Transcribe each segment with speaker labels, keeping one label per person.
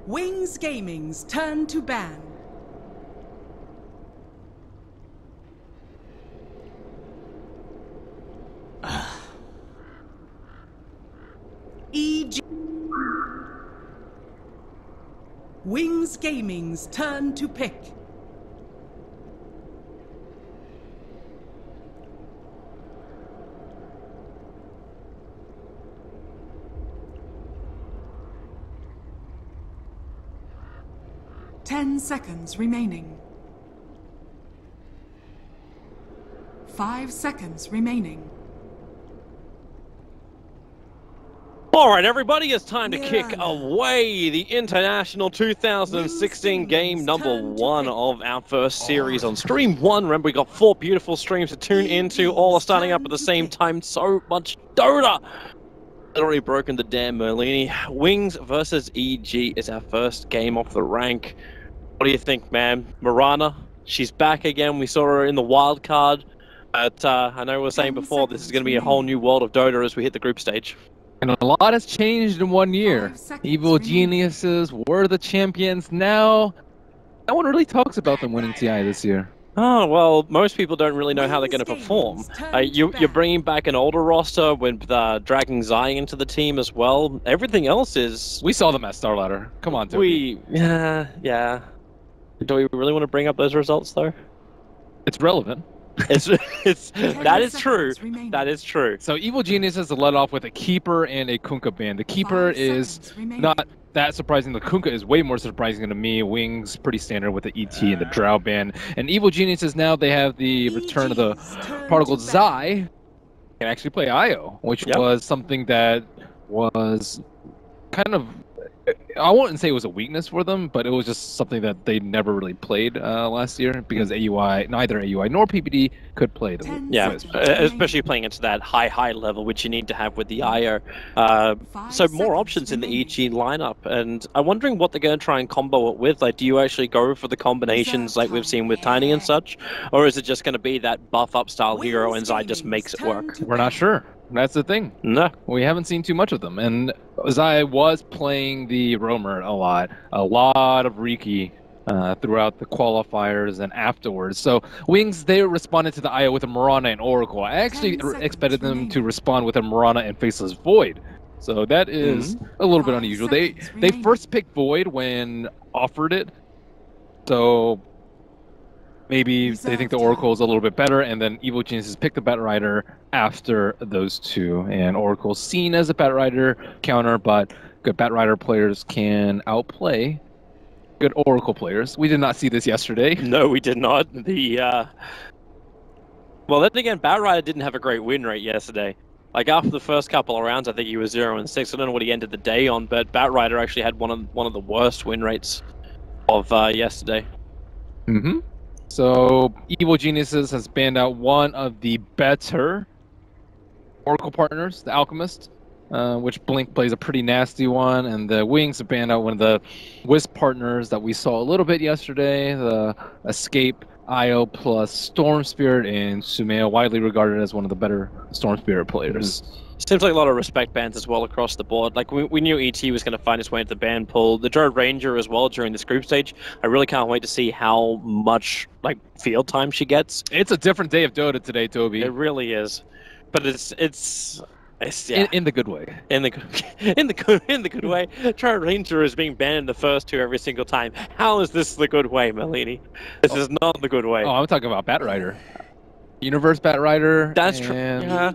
Speaker 1: Wings Gaming's turn to ban. EG. Wings Gaming's turn to pick. Ten seconds remaining. 5 seconds remaining.
Speaker 2: All right, everybody, it's time to kick away the International 2016 game number 1 of our first series on Stream 1. Remember, we got 4 beautiful streams to tune into, all are starting up at the same time. So much Dota! Already broken the damn Merlini. Wings versus EG is our first game off the rank. What do you think, man? Mirana, she's back again. We saw her in the wild card. But I know we were saying before, this is going to be a whole new world of Dota as we hit the group stage.
Speaker 3: And a lot has changed in 1 year. Evil geniuses were the champions. Now, no one really talks about them winning TI this year.
Speaker 2: Oh, well, most people don't really know how they're going to perform. You're bringing back an older roster with dragging Zai into the team as well. Everything else is...
Speaker 3: We saw them at Star Ladder. Come on, Toby.
Speaker 2: Yeah. Do we really want to bring up those results, though?
Speaker 3: It's relevant.
Speaker 2: That is true. That is true.
Speaker 3: So Evil Geniuses led off with a Keeper and a Kunkka ban. The Keeper is not that surprising. The Kunkka is way more surprising to me. Wings, pretty standard with the ET and the Drow ban. And Evil Geniuses, now they have the return of the Particle Zai. Can actually play IO, which was something that was kind of... I wouldn't say it was a weakness for them, but it was just something that they never really played last year because neither AUI nor PPD could play them.
Speaker 2: Yeah, especially playing into that high level, which you need to have with the IO. So more options in the EG lineup, and I'm wondering what they're going to try and combo it with. Like, do you actually go for the combinations like we've seen with Tiny and such, or is it just going to be that buff up style hero and Zai just makes it work?
Speaker 3: We're not sure. That's the thing.
Speaker 2: No.
Speaker 3: We haven't seen too much of them. And Zai was playing the Roamer a lot of Riki throughout the qualifiers and afterwards. So Wings, they responded to the IO with a Mirana and Oracle. I actually expected them to respond with a Mirana and Faceless Void. So that is a little bit unusual. They first picked Void when offered it. So maybe they think the Oracle is a little bit better, and then Evil Geniuses picked the Batrider after those two. And Oracle's seen as a Batrider counter, but good Batrider players can outplay good Oracle players. We did not see this yesterday.
Speaker 2: No, we did not. Well, then again, Batrider didn't have a great win rate yesterday. Like, after the first couple of rounds, I think he was 0-6. I don't know what he ended the day on, but Batrider actually had one of the worst win rates of yesterday.
Speaker 3: So, Evil Geniuses has banned out one of the better Oracle partners, the Alchemist, which Blink plays a pretty nasty one, and the Wings have banned out one of the Wisp partners that we saw a little bit yesterday, the Escape, IO plus Storm Spirit, and Sumeo, widely regarded as one of the better Storm Spirit players.
Speaker 2: Seems like a lot of respect bans as well across the board. Like, we knew ET was going to find its way into the ban pool. The Drow Ranger as well during this group stage. I really can't wait to see how much, like, field time she gets.
Speaker 3: It's a different day of Dota today, Toby.
Speaker 2: It really is. But it's
Speaker 3: in the good way.
Speaker 2: In the good way. Drow Ranger is being banned in the first 2 every single time. How is this the good way, Merlini? This is not the good way.
Speaker 3: Oh, I'm talking about Batrider. Universe Batrider.
Speaker 2: That's true. Yeah.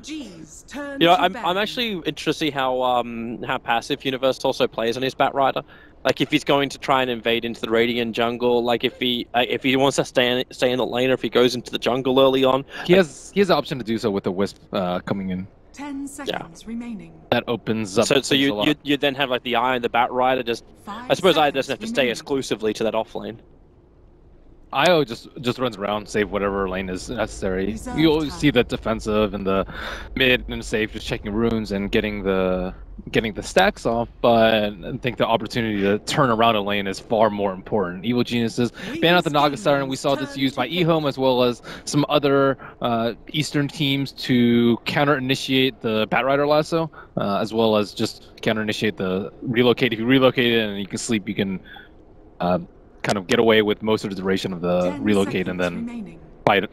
Speaker 2: You know, I'm actually interested to see how passive Universe also plays on his Batrider. Like, if he's going to try and invade into the Radiant jungle, like if he wants to stay in the lane, or if he goes into the jungle early on.
Speaker 3: He has the option to do so with the Wisp coming in.
Speaker 1: 10 seconds remaining.
Speaker 3: That opens up.
Speaker 2: So you then have like the Eye and the Batrider. Just I suppose Eye doesn't have to stay exclusively to that off lane.
Speaker 3: IO just runs around, save whatever lane is necessary. You always see the defensive and the mid and safe just checking runes and getting the getting the stacks off, but I think the opportunity to turn around a lane is far more important. Evil Geniuses ban out the Naga Siren. We saw this used by eHome as well as some other Eastern teams to counter-initiate the Batrider Lasso, as well as just counter-initiate the relocate. If you relocate it and you can sleep, you can kind of get away with most of the duration of the relocate and then fight it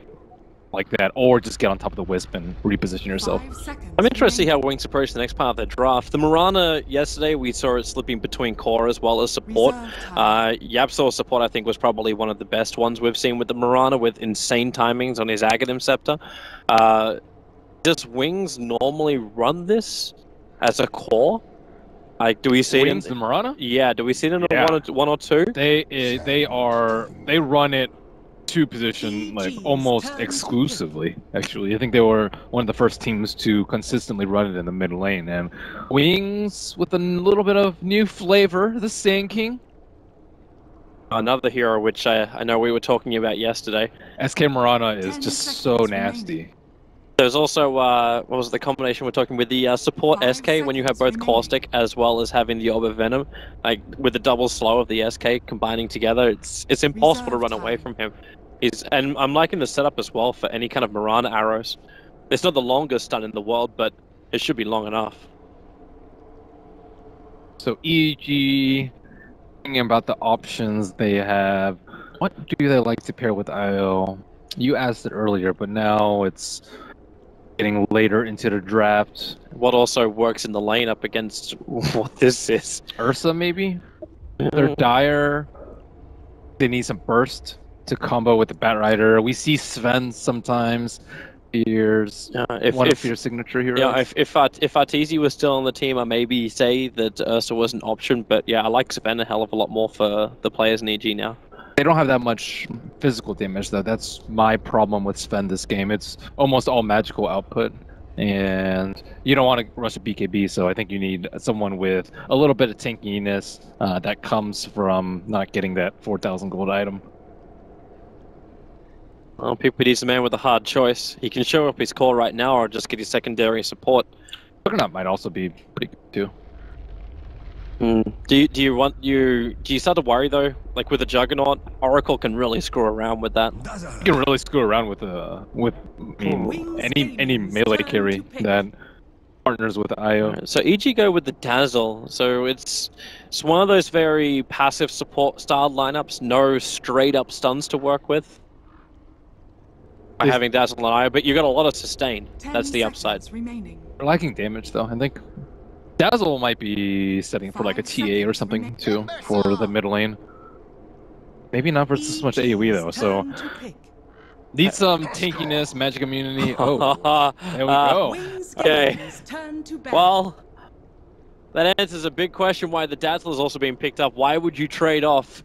Speaker 3: like that, or just get on top of the Wisp and reposition yourself.
Speaker 2: I'm interested to see how Wings approach the next part of their draft. The Mirana, yesterday, we saw it slipping between core as well as support. Yapsor's support, I think, was probably one of the best ones we've seen with the Mirana, with insane timings on his Aghanim Scepter. Does Wings normally run this as a core? Like, do we see
Speaker 3: Wings,
Speaker 2: it in
Speaker 3: the Mirana?
Speaker 2: Yeah, do we see it in a one or two?
Speaker 3: They run it two position like almost exclusively. Actually, I think they were one of the first teams to consistently run it in the mid lane. And Wings with a little bit of new flavor, the Sand King.
Speaker 2: Another hero which I know we were talking about yesterday.
Speaker 3: SK Mirana is just so nasty.
Speaker 2: There's also, what was the combination we're talking with, the support SK, when you have both Caustic as well as having the Orb of Venom, like with the double slow of the SK combining together, it's impossible to run away from him. And I'm liking the setup as well for any kind of Mirana arrows. It's not the longest stun in the world, but it should be long enough.
Speaker 3: So EG, thinking about the options they have, what do they like to pair with IO? You asked it earlier, but now it's getting later into the draft.
Speaker 2: What also works in the lane up against what this is?
Speaker 3: Ursa, maybe? They're dire. They need some burst to combo with the Batrider. We see Sven sometimes. Fears one of your signature heroes.
Speaker 2: Yeah, if Arteezy was still on the team, I maybe say that Ursa was an option, but yeah, I like Sven a hell of a lot more for the players in EG now.
Speaker 3: They don't have that much physical damage, though. That's my problem with Sven this game. It's almost all magical output, and you don't want to rush a BKB, so I think you need someone with a little bit of tankiness that comes from not getting that 4,000 gold item.
Speaker 2: Well, People needs a man with a hard choice. He can show up his core right now or just get his secondary support.
Speaker 3: Juggernaut might also be pretty good, too.
Speaker 2: Do you start to worry though? Like with the Juggernaut, Oracle can really screw around with that.
Speaker 3: You can really screw around with any melee carry that partners with IO.
Speaker 2: So EG go with the Dazzle. So it's one of those very passive support style lineups. No straight up stuns to work with. By having Dazzle and IO, but you got a lot of sustain. That's the upside.
Speaker 3: They're lacking damage though. I think Dazzle might be setting for like a TA or something too for the mid lane. Maybe not for so much AoE though, so need some tankiness, magic immunity. Oh, there we go.
Speaker 2: Okay. Well, that answers a big question why the Dazzle is also being picked up. Why would you trade off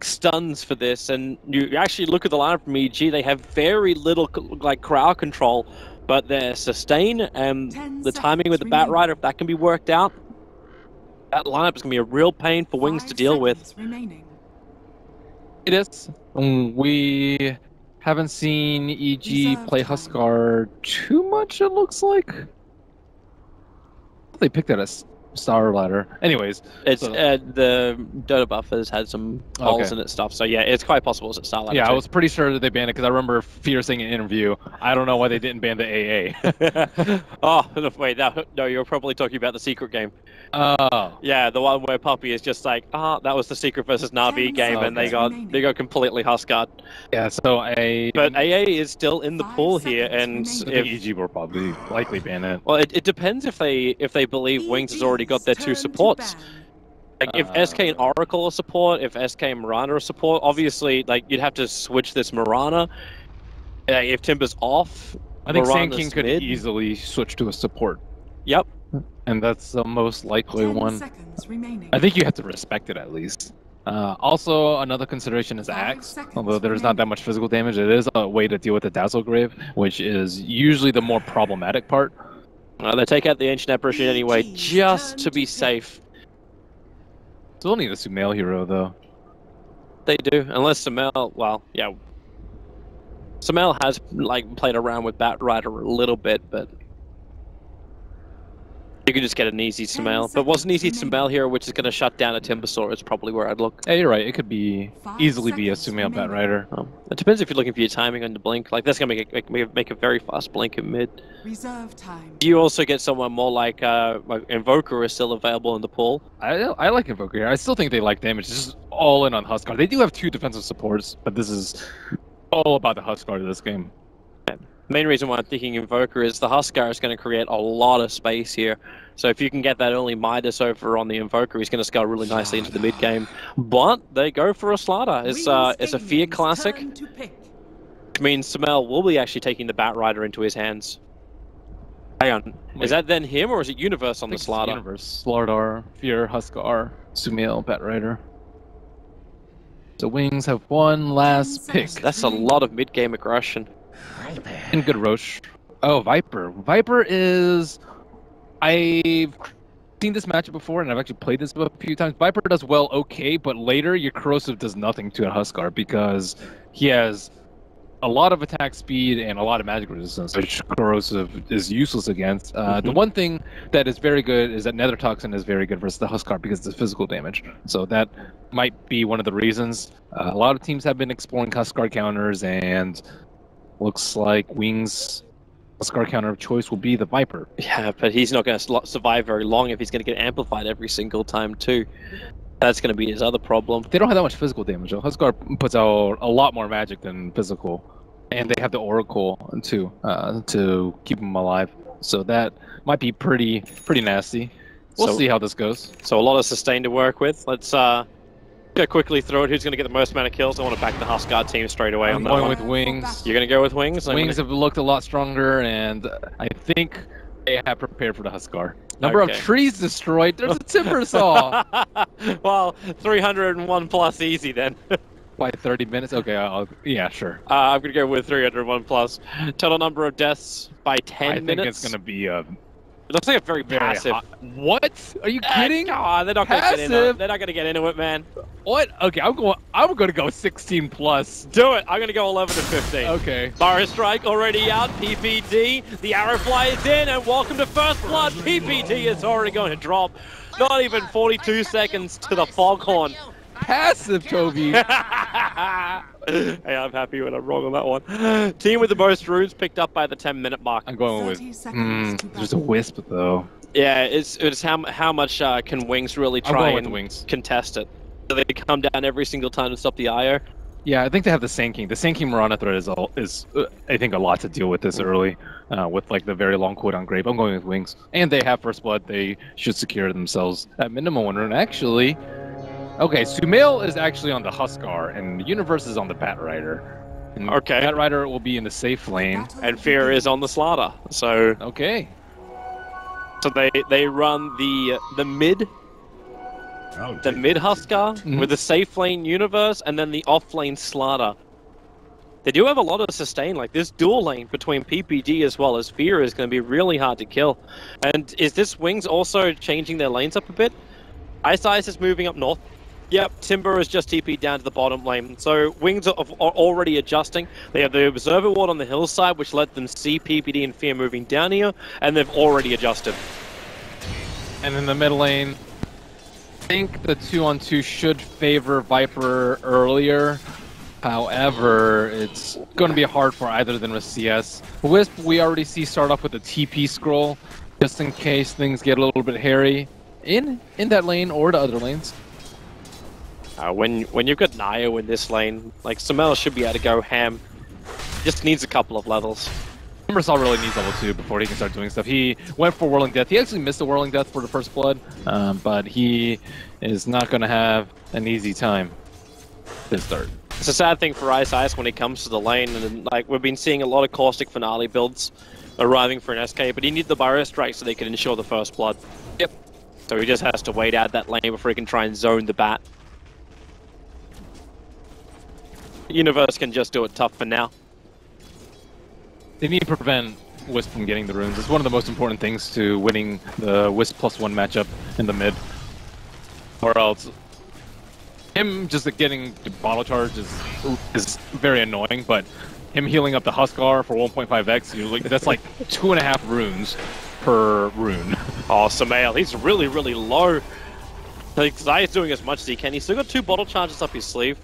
Speaker 2: stuns for this? And you actually look at the lineup from EG, they have very little like crowd control. But their sustain and the timing with the Batrider, if that can be worked out, that lineup is going to be a real pain for Wings to deal with.
Speaker 3: It is. We haven't seen EG play Huskar too much, it looks like. They picked that as Star Ladder. Anyways.
Speaker 2: It's the Dota buff has had some holes in its stuff, so yeah, it's quite possible it's Star Ladder.
Speaker 3: Yeah, I was pretty sure that they banned it because I remember Fear saying in an interview, I don't know why they didn't ban the AA.
Speaker 2: Oh, wait, no, you're probably talking about the secret game.
Speaker 3: Oh.
Speaker 2: Yeah, the one where Puppy is just like, that was the secret versus Na'Vi game, and they got completely Huskard.
Speaker 3: Yeah, so
Speaker 2: But AA is still in the pool here, and
Speaker 3: if EG will probably likely ban it.
Speaker 2: Well, it depends if they believe Wings has already got their two supports. Like if SK and Oracle are support, if SK and Mirana are support, obviously like you'd have to switch this Mirana. If Timber's off,
Speaker 3: I think Sand
Speaker 2: Mirana's
Speaker 3: King could
Speaker 2: mid.
Speaker 3: easily switch to a support.
Speaker 2: Yep.
Speaker 3: And that's the most likely one. I think you have to respect it at least. Also, another consideration is Axe. Although there's not that much physical damage, it is a way to deal with the Dazzle Grave, which is usually the more problematic part.
Speaker 2: They take out the Ancient Apparition anyway, just to be safe.
Speaker 3: Still need a Sumail hero, though.
Speaker 2: They do, unless Sumail, well, yeah. Sumail has, like, played around with Batrider a little bit, but... You could just get an easy Sumail, but what's an easy Sumail here, which is going to shut down a Timbersaw, is probably where I'd look.
Speaker 3: Yeah, you're right. It could be easily be a Sumail Bat Rider.
Speaker 2: It depends if you're looking for your timing on the blink. Like that's going to make a very fast blink in mid.
Speaker 1: Reserve time.
Speaker 2: You also get someone more like Invoker is still available in the pool.
Speaker 3: I like Invoker here. I still think they like damage. It's just all in on Huskar. They do have 2 defensive supports, but this is all about the Huskar of this game.
Speaker 2: The main reason why I'm thinking Invoker is the Huskar is going to create a lot of space here. So if you can get that early Midas over on the Invoker, he's going to scale really nicely into the mid game. But they go for a Slaughter. It's a Fear classic, which means Sumail will be actually taking the Bat Rider into his hands. Hang on, is that then him or is it Universe on the Slaughter?
Speaker 3: Universe, Slardar, Fear, Huskar, Sumail, Bat Rider. The Wings have one last pick.
Speaker 2: That's a lot of mid game aggression.
Speaker 3: And good Roche. Oh, Viper. Viper is... I've seen this matchup before, and I've actually played this a few times. Viper does well, okay, but later your Corrosive does nothing to a Huskar because he has a lot of attack speed and a lot of magic resistance, which Corrosive is useless against. The one thing that is very good is that Nether Toxin is very good versus the Huskar because it's physical damage. So that might be one of the reasons. A lot of teams have been exploring Huskar counters, and looks like Wings' Huskar counter of choice will be the Viper.
Speaker 2: Yeah, but he's not going to survive very long if he's going to get amplified every single time too. That's going to be his other problem.
Speaker 3: They don't have that much physical damage though. Huskar puts out a lot more magic than physical. And they have the Oracle too, to keep them alive. So that might be pretty nasty. We'll see how this goes.
Speaker 2: So a lot of sustain to work with. Let's go quickly through it. Who's going to get the most amount of kills? I want to back the Huskar team straight away.
Speaker 3: I'm going with Wings.
Speaker 2: You're going to go with Wings?
Speaker 3: Wings have looked a lot stronger, and I think they have prepared for the Huskar. Number of trees destroyed. There's a Timbersaw.
Speaker 2: Well, 301 plus easy then.
Speaker 3: By 30 minutes? Okay, yeah, sure.
Speaker 2: I'm going to go with 301 plus. Total number of deaths by 10 minutes.
Speaker 3: I think it's going to be
Speaker 2: it looks like a very passive.
Speaker 3: What? Are you kidding?
Speaker 2: God, they're not going to get into it. They're not going to get into it, man.
Speaker 3: What? Okay, I'm going to go 16 plus.
Speaker 2: Do it. I'm going to go 11 to 15.
Speaker 3: Okay.
Speaker 2: Burrow Strike already out. PPD. The arrow fly is in, and welcome to First Blood. PPD is already going to drop. Not even 42 seconds to the Foghorn.
Speaker 3: Passive, Toby.
Speaker 2: Hey, I'm happy when I'm wrong on that one. Team with the most runes picked up by the 10-minute mark.
Speaker 3: I'm going with. There's a Wisp though.
Speaker 2: Yeah, it's how much can Wings really try and
Speaker 3: Wings.
Speaker 2: contest it? Do they come down every single time to stop the IO?
Speaker 3: Yeah, I think they have the Sand King. The Sand King Marana threat is I think a lot to deal with this early, with like the very long cooldown Grape. I'm going with Wings, and they have First Blood. They should secure themselves at minimum 1 rune. Actually. Okay, Sumail is actually on the Huskar, and Universe is on the Bat Rider. And
Speaker 2: okay.
Speaker 3: Bat Rider will be in the safe lane.
Speaker 2: And Fear is on the Slaughter, so...
Speaker 3: Okay.
Speaker 2: So they run the mid... The mid Huskar with the safe lane Universe, and then the off lane Slaughter. They do have a lot of sustain, like this dual lane between PPD as well as Fear is going to be really hard to kill. And is this Wings also changing their lanes up a bit? Ice is moving up north. Yep, Timber is just TP'd down to the bottom lane. So Wings are already adjusting. They have the Observer Ward on the hillside, which let them see PPD and Fear moving down here, and they've already adjusted.
Speaker 3: And in the mid lane, I think the 2-on-2 should favor Viper earlier. However, it's going to be hard for either of them with CS. Wisp, we already see start off with a TP scroll, just in case things get a little bit hairy in that lane or the other lanes.
Speaker 2: When you've got Nio in this lane, like Sumail should be able to go ham. Just needs a couple of levels.
Speaker 3: Timbersaw really needs level 2 before he can start doing stuff. He went for Whirling Death. He actually missed the Whirling Death for the First Blood, but he is not going to have an easy time to start.
Speaker 2: It's a sad thing for Ice when it comes to the lane, and like we've been seeing a lot of Caustic Finale builds arriving for an SK, but he needs the Burrow Strike so they can ensure the First Blood.
Speaker 3: Yep.
Speaker 2: So he just has to wait out that lane before he can try and zone the bat. Universe can just do it tough for now.
Speaker 3: They need to prevent Wisp from getting the runes. It's one of the most important things to winning the Wisp +1 matchup in the mid. Or else, him just getting the bottle charge is very annoying, but him healing up the Huskar for 1.5x, that's like 2.5 runes per rune.
Speaker 2: Oh, Samael, he's really, really low. Zai's doing as much as he can. He's still got 2 bottle charges up his sleeve.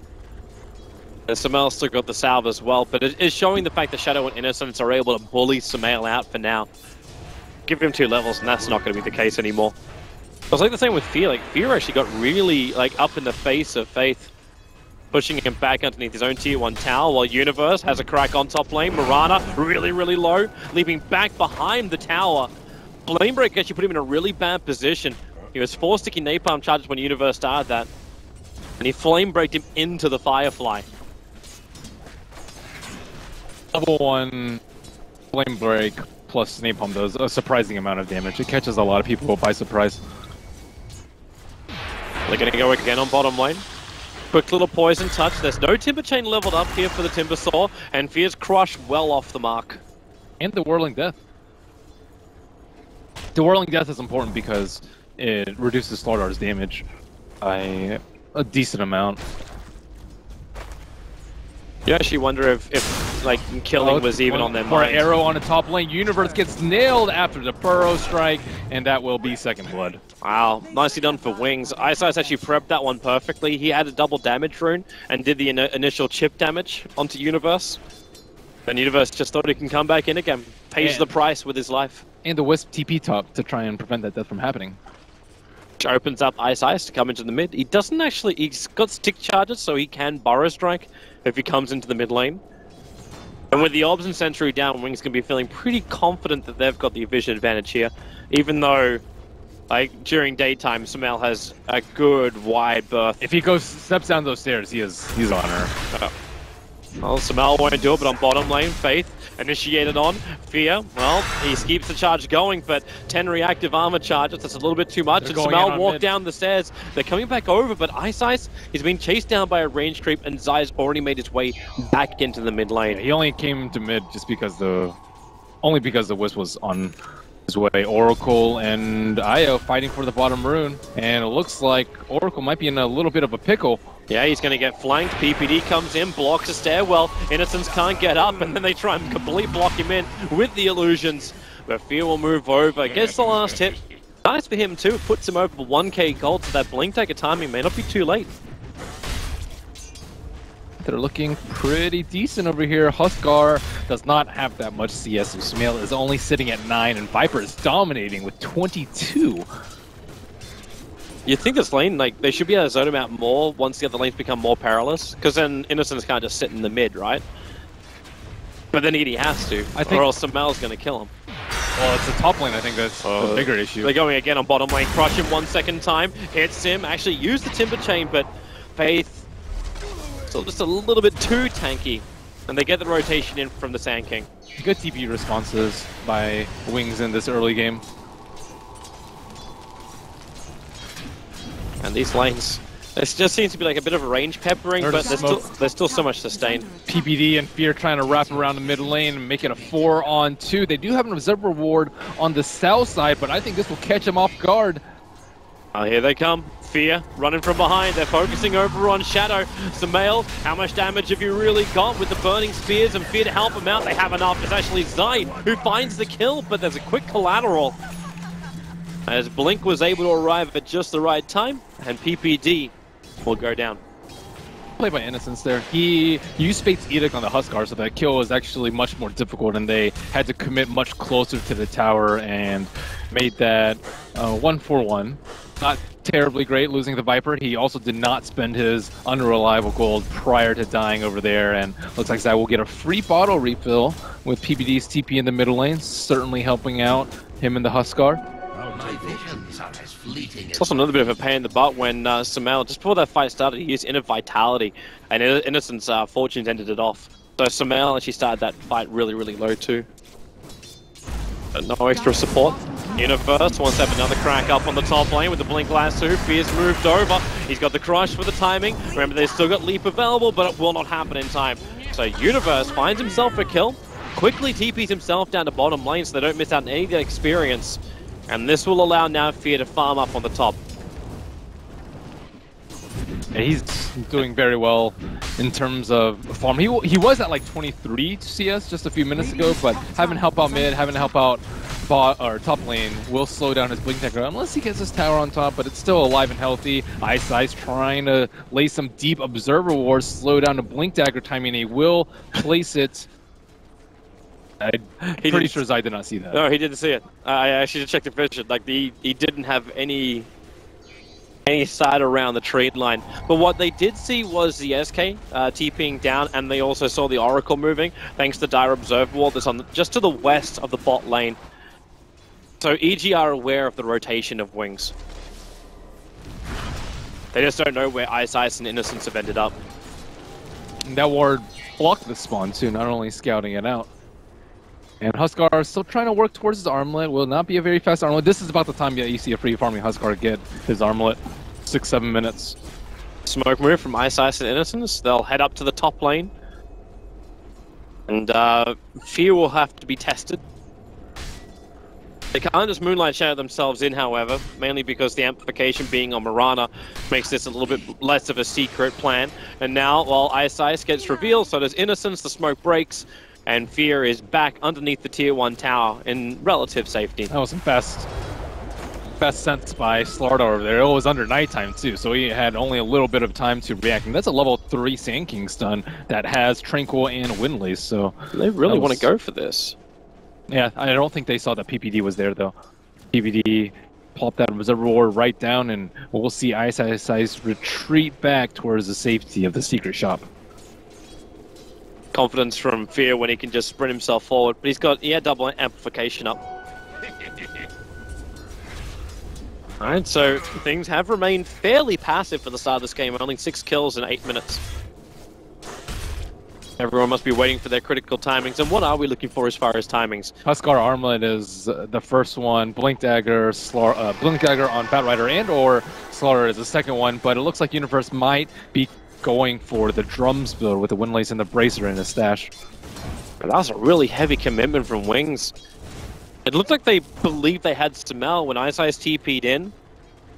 Speaker 2: And Samael's still got the salve as well, but it is showing the fact that Shadow and Innocence are able to bully Samael out for now. Give him 2 levels, and that's not going to be the case anymore. It was like the same with Fear. Like, Fear actually got really up in the face of Faith, pushing him back underneath his own tier 1 tower, while Universe has a crack on top lane. Mirana really, really low, leaving back behind the tower. Flamebreak actually put him in a really bad position. He was 4 sticky napalm charges when Universe started that, and he Flamebreaked him into the Firefly.
Speaker 3: Level 1 Flame Break plus Napalm does a surprising amount of damage. It catches a lot of people by surprise.
Speaker 2: They're going to go again on bottom lane. Quick little poison touch. There's no Timber Chain leveled up here for the Timber Saw, and Fear's Crush well off the mark.
Speaker 3: And the Whirling Death. The Whirling Death is important because it reduces Slardar's damage by a decent amount.
Speaker 2: You actually wonder if like, killing was even on their mind.
Speaker 3: Arrow on the top lane. Universe gets nailed after the Burrow strike, and that will be second blood.
Speaker 2: Wow, nicely done for Wings. Ice actually prepped that one perfectly. He had a double damage rune and did the initial chip damage onto Universe. And Universe just thought he can come back in again. Pays the price with his life.
Speaker 3: And the Wisp TP top to try and prevent that death from happening.
Speaker 2: Which opens up Ice to come into the mid. He doesn't actually... He's got stick charges, so he can Burrow Strike if he comes into the mid lane. And with the Orbs and Sentry down, Wings can be feeling pretty confident that they've got the vision advantage here. Even though, like, during daytime, Samael has a good wide berth.
Speaker 3: If he steps down those stairs, he's on her.
Speaker 2: Well, Samael won't do it, but on bottom lane, Faith initiated on. Fear, well, he keeps the charge going, but 10 reactive armor charges, that's a little bit too much. And Samael walked down the stairs. They're coming back over, but Ice, he's been chased down by a range creep, and Zai's already made his way back into the mid lane.
Speaker 3: Yeah, he only came to mid just because only because the Wisp was on his way. Oracle and Io fighting for the bottom rune, and it looks like Oracle might be in a little bit of a pickle.
Speaker 2: Yeah, he's going to get flanked. PPD comes in, blocks a stairwell. Innocence can't get up, and then they try and completely block him in with the illusions. But Fear will move over, gets the last hit. Nice for him too, puts him over 1k gold, so that Blink Dagger timing may not be too late.
Speaker 3: They're looking pretty decent over here. Huskar does not have that much CS, so Samael is only sitting at 9, and Viper is dominating with 22.
Speaker 2: You'd think this lane, like, they should be able to zone him out more once the other lanes become more perilous, because then Innocence can't just sit in the mid, right? But then he has to, or else Samael's going to kill him.
Speaker 3: Well, it's the top lane, I think that's the bigger issue.
Speaker 2: They're going again on bottom lane, crush him 1 second time, hits him, actually used the Timber Chain, but Faith still just a little bit too tanky. And they get the rotation in from the Sand King.
Speaker 3: Good TP responses by Wings in this early game.
Speaker 2: And these lanes, there just seems to be like a bit of a range peppering, but there's still so much sustain.
Speaker 3: PPD and Fear trying to wrap around the mid lane and make it a 4-on-2. They do have an observer ward on the south side, but I think this will catch them off guard.
Speaker 2: Oh, here they come. Fear running from behind. They're focusing over on Shadow. Samael, how much damage have you really got with the burning spears and Fear to help him out? They have enough. It's actually Zai who finds the kill, but there's a quick collateral. As Blink was able to arrive at just the right time, and PPD will go down.
Speaker 3: Play by Innocence there. He used Fate's Edict on the Huskar, so that kill was actually much more difficult, and they had to commit much closer to the tower and made that 1-4-1. Not terribly great losing the Viper. He also did not spend his unreliable gold prior to dying over there, and looks like Zai will get a free bottle refill with PPD's TP in the middle lane, certainly helping out him and the Huskar.
Speaker 2: It's also another bit of a pain in the butt when Samael, just before that fight started, he used Inner Vitality, and Innocence Fortunes ended it off. So Samael actually started that fight really, really low too. But no extra support. Universe wants to have another crack up on the top lane with the Blink Lasso. Fear's moved over. He's got the Crush for the timing. Remember, they've still got Leap available, but it will not happen in time. So Universe finds himself a kill, quickly TPs himself down to bottom lane so they don't miss out on any of the experience. And this will allow now Fear to farm up on the top.
Speaker 3: Yeah, he's doing very well in terms of farm. He was at like 23 CS just a few minutes ago, but having help out mid, having help out top lane will slow down his Blink Dagger unless he gets his tower on top, but it's still alive and healthy. Ice trying to lay some deep Observer Wars, slow down the Blink Dagger timing. He will place it. I'm pretty sure Zai did not see that.
Speaker 2: No, he didn't see it. I actually checked the vision. Like he didn't have any side around the trade line. But what they did see was the SK TPing down, and they also saw the Oracle moving, thanks to the Dire Observer Wall that's on just to the west of the bot lane. So EG are aware of the rotation of Wings. They just don't know where Ice and Innocence have ended up.
Speaker 3: And that ward blocked the spawn too, not only scouting it out. And Huskar is still trying to work towards his armlet. Will not be a very fast armlet. This is about the time that you see a free farming Huskar get his armlet. 6-7 minutes.
Speaker 2: Smoke move from Ice and Innocence. They'll head up to the top lane. And Fear will have to be tested. They can't just Moonlight Shadow themselves in, however, mainly because the amplification being on Mirana makes this a little bit less of a secret plan. And now, while Ice gets revealed, so does Innocence, the smoke breaks, and Fear is back underneath the tier 1 tower in relative safety.
Speaker 3: That was some fast sense by Slark over there. It was under nighttime too, so he had only a little bit of time to react. And that's a level 3 Sand King stun that has Tranquil and Windlace, so...
Speaker 2: They really want to go for this.
Speaker 3: Yeah, I don't think they saw that PPD was there though. PPD popped that Observer Ward right down, and we'll see Ice retreat back towards the safety of the secret shop.
Speaker 2: Confidence from Fear when he can just sprint himself forward, but he had double amplification up. Alright, so things have remained fairly passive for the start of this game, only 6 kills in 8 minutes. Everyone must be waiting for their critical timings, and what are we looking for as far as timings?
Speaker 3: Huskar Armlet is the first one, Blink Dagger on Batrider and/or Slaughter is the second one, but it looks like Universe might be going for the drums build with the Windlace and the Bracer in his stash.
Speaker 2: But that was a really heavy commitment from Wings. It looked like they believed they had Smell when Ice TP'd in.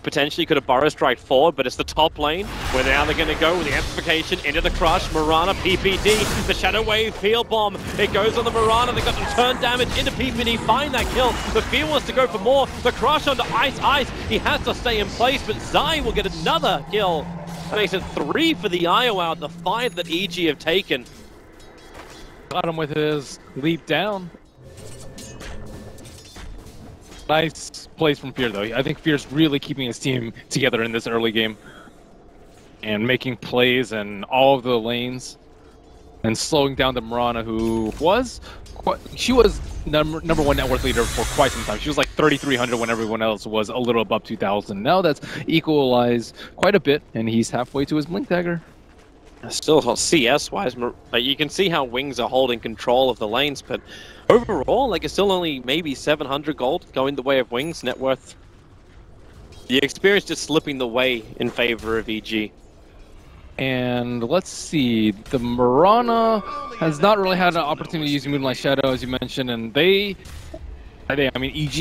Speaker 2: Potentially could have Burrow Strike forward, but it's the top lane where now they're going to go with the amplification into the Crush. Mirana, PPD, the Shadow Wave, Field Bomb. It goes on the Mirana. They got some turn damage into PPD. Find that kill. The Field wants to go for more. The Crush onto Ice. He has to stay in place, but Zai will get another kill. That makes it 3 for the IO out, the 5 that EG have taken.
Speaker 3: Got him with his leap down. Nice plays from Fear, though. I think Fear's really keeping his team together in this early game. And making plays in all of the lanes. And slowing down the Mirana, who was... She was number 1 net worth leader for quite some time. She was like 3,300 when everyone else was a little above 2,000. Now that's equalized quite a bit, and he's halfway to his Blink Dagger.
Speaker 2: Still, CS-wise, you can see how Wings are holding control of the lanes, but overall, like, it's still only maybe 700 gold going the way of Wings net worth. The experience just slipping the way in favor of EG.
Speaker 3: And let's see, the Mirana has not really had an opportunity to use Moonlight Shadow, as you mentioned, and EG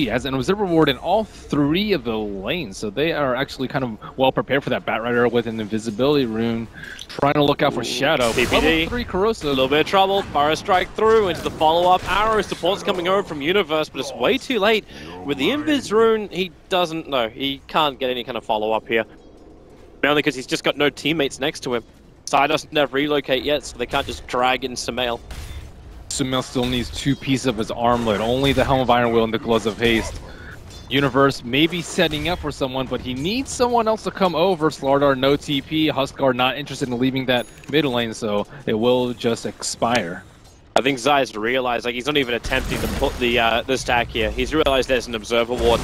Speaker 3: has an Observer Ward in all 3 of the lanes, so they are actually kind of well prepared for that Batrider with an Invisibility Rune, trying to look out for Shadow.
Speaker 2: PPD,
Speaker 3: level 3 Corrosive.
Speaker 2: A little bit of trouble, Burrow Strike through into the follow-up arrow. Support's coming over from Universe, but it's way too late. With the Invis Rune, he can't get any kind of follow-up here. Mainly because he's just got no teammates next to him. Sai doesn't have relocate yet, so they can't just drag in Sumail.
Speaker 3: Sumail still needs 2 pieces of his armlet, only the Helm of Iron Will and the Gloves of Haste. Universe may be setting up for someone, but he needs someone else to come over. Slardar, no TP. Huskar not interested in leaving that mid lane, so it will just expire.
Speaker 2: I think Zai's realized, like, he's not even attempting to put the stack here. He's realized there's an Observer Ward.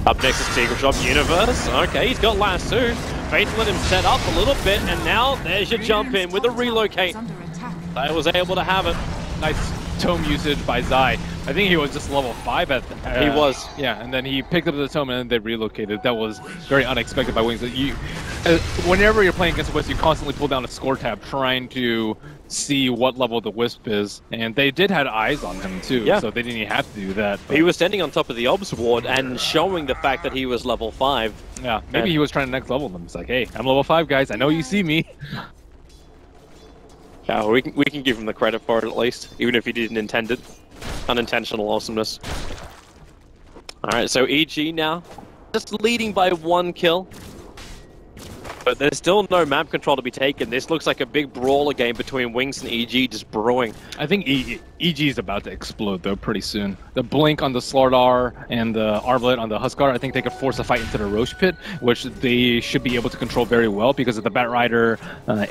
Speaker 2: Up next is Secret Shop Universe. Okay, he's got Lasso. Faith let him set up a little bit, and now there's your jump in with a relocate. Zai was able to have it.
Speaker 3: Nice tome usage by Zai. I think he was just level 5 at the...
Speaker 2: he was.
Speaker 3: Yeah, and then he picked up the tome and then they relocated. That was very unexpected by Wings. Whenever you're playing against Wisp, you constantly pull down a score tab trying to see what level the Wisp is. And they did have eyes on him too, so they didn't even have to do that. But...
Speaker 2: he was standing on top of the Obs Ward and showing the fact that he was level 5.
Speaker 3: Yeah, maybe he was trying to next level them. It's like, hey, I'm level 5, guys. I know you see me.
Speaker 2: Yeah, we can give him the credit for it at least, even if he didn't intend it. Unintentional awesomeness. Alright, so EG now, just leading by 1 kill. But there's still no map control to be taken. This looks like a big brawler game between Wings and EG just brewing.
Speaker 3: I think EG is about to explode, though, pretty soon. The Blink on the Slark and the Armlet on the Huskar, I think they could force a fight into the Roche pit, which they should be able to control very well because of the Bat Rider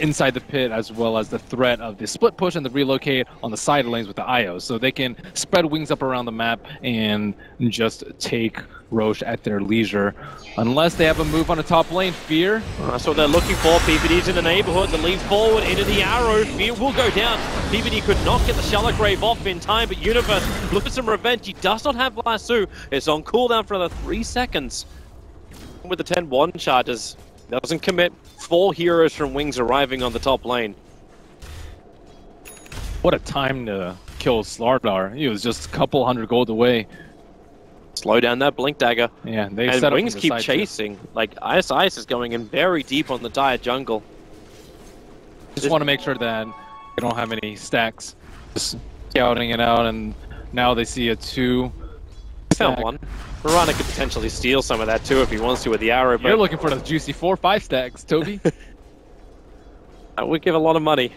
Speaker 3: inside the pit, as well as the threat of the split push and the relocate on the side lanes with the IO. So they can spread Wings up around the map and just take Roche at their leisure. Unless they have a move on the top lane, Fear.
Speaker 2: That's what they're looking for. PPD's in the neighborhood. The lead forward into the arrow. Fear will go down. PPD could not get the Shallow Grave off in time, but Universe look for some revenge. He does not have Lasso. It's on cooldown for another 3 seconds. With the 10-1 charges, doesn't commit. 4 heroes from Wings arriving on the top lane.
Speaker 3: What a time to kill Slardar. He was just a couple hundred gold away.
Speaker 2: Slow down that Blink Dagger.
Speaker 3: Yeah, they
Speaker 2: and
Speaker 3: set
Speaker 2: Wings
Speaker 3: up
Speaker 2: keep chasing. Like, TI6 is going in very deep on the dire jungle.
Speaker 3: Just want to make sure that they don't have any stacks. Just scouting it out, and now they see a 2.
Speaker 2: Found 1. Mirana could potentially steal some of that too if he wants to with the arrow. But
Speaker 3: you're looking for the juicy 4-5 stacks, Toby.
Speaker 2: That would give a lot of money.